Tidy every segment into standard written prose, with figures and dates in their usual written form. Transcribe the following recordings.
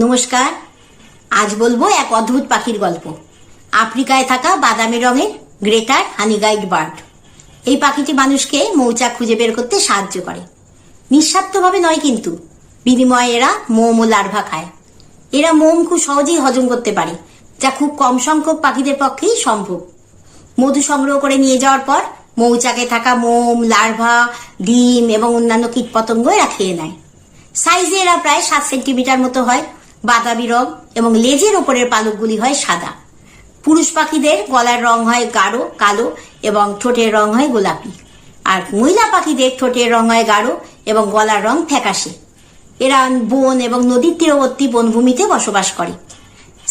নমস্কার। আজ বলবো এক অদ্ভুত পাখির গল্প। আফ্রিকায় থাকা বাদামি রঙের গ্রেটার হানিগাইড বার্ড। এই পাখিটি মানুষকে মৌচাক খুঁজে বের করতে সাহায্য করে। নিঃস্বার্থভাবে নয়, কিন্তু বিনিময়ে এরা মোম ও লার্ভা খায়। এরা মোম খুব সহজেই হজম করতে পারে, যা খুব কম সংখ্যক পাখিদের পক্ষেই সম্ভব। মধু সংগ্রহ করে নিয়ে যাওয়ার পর মৌচাকে থাকা মোম, লার্ভা, ডিম এবং অন্যান্য কীটপতঙ্গ এরা খেয়ে নেয়। সাইজে এরা প্রায় 7 সেন্টিমিটার মতো হয়, বাদামি রং, এবং লেজের ওপরের পালকগুলি হয় সাদা। পুরুষ পাখিদের গলার রং হয় গাঢ় কালো এবং ঠোঁটের রং হয় গোলাপি, আর মহিলা পাখিদের ঠোঁটের রং হয় গাঢ় এবং গলার রং ফ্যাকাশে। এরা বন এবং নদীর তীরবর্তী বনভূমিতে বসবাস করে।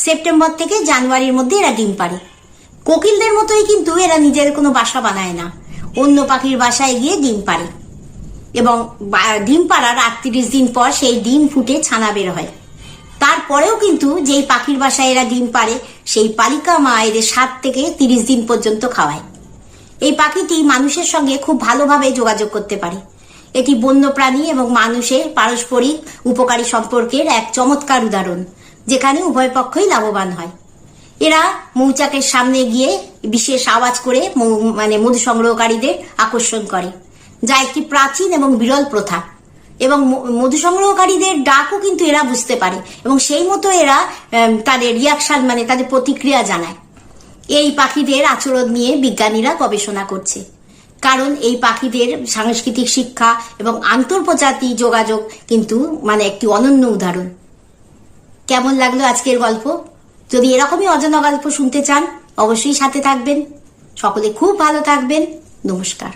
সেপ্টেম্বর থেকে জানুয়ারির মধ্যে এরা ডিম পাড়ে। কোকিলদের মতোই কিন্তু এরা নিজের কোনো বাসা বানায় না, অন্য পাখির বাসায় গিয়ে ডিম পাড়ে এবং ডিম পাড়ার 38 দিন পর সেই ডিম ফুটে ছানা বের হয়। তারপরেও কিন্তু যেই পাখির বাসায় এরা ডিম পাড়ে সেই পালিকা মা এদের 7 থেকে 30 দিন পর্যন্ত খাওয়ায়। এই পাখিটি মানুষের সঙ্গে খুব ভালোভাবে যোগাযোগ করতে পারে। এটি বন্য প্রাণী এবং মানুষের পারস্পরিক উপকারী সম্পর্কের এক চমৎকার উদাহরণ, যেখানে উভয় পক্ষই লাভবান হয়। এরা মৌচাকের সামনে গিয়ে বিশেষ আওয়াজ করে মধু সংগ্রহকারীদের আকর্ষণ করে, যা একটি প্রাচীন এবং বিরল প্রথা। এবং মধু সংগ্রহকারীদের ডাকও কিন্তু এরা বুঝতে পারে এবং সেই মতো এরা তাদের রিয়াকশন তাদের প্রতিক্রিয়া জানায়। এই পাখিদের আচরণ নিয়ে বিজ্ঞানীরা গবেষণা করছে, কারণ এই পাখিদের সাংস্কৃতিক শিক্ষা এবং আন্তঃপ্রজাতি যোগাযোগ কিন্তু একটি অনন্য উদাহরণ। কেমন লাগলো আজকের গল্প? যদি এরকমই অজানা গল্প শুনতে চান অবশ্যই সাথে থাকবেন। সকলে খুব ভালো থাকবেন। নমস্কার।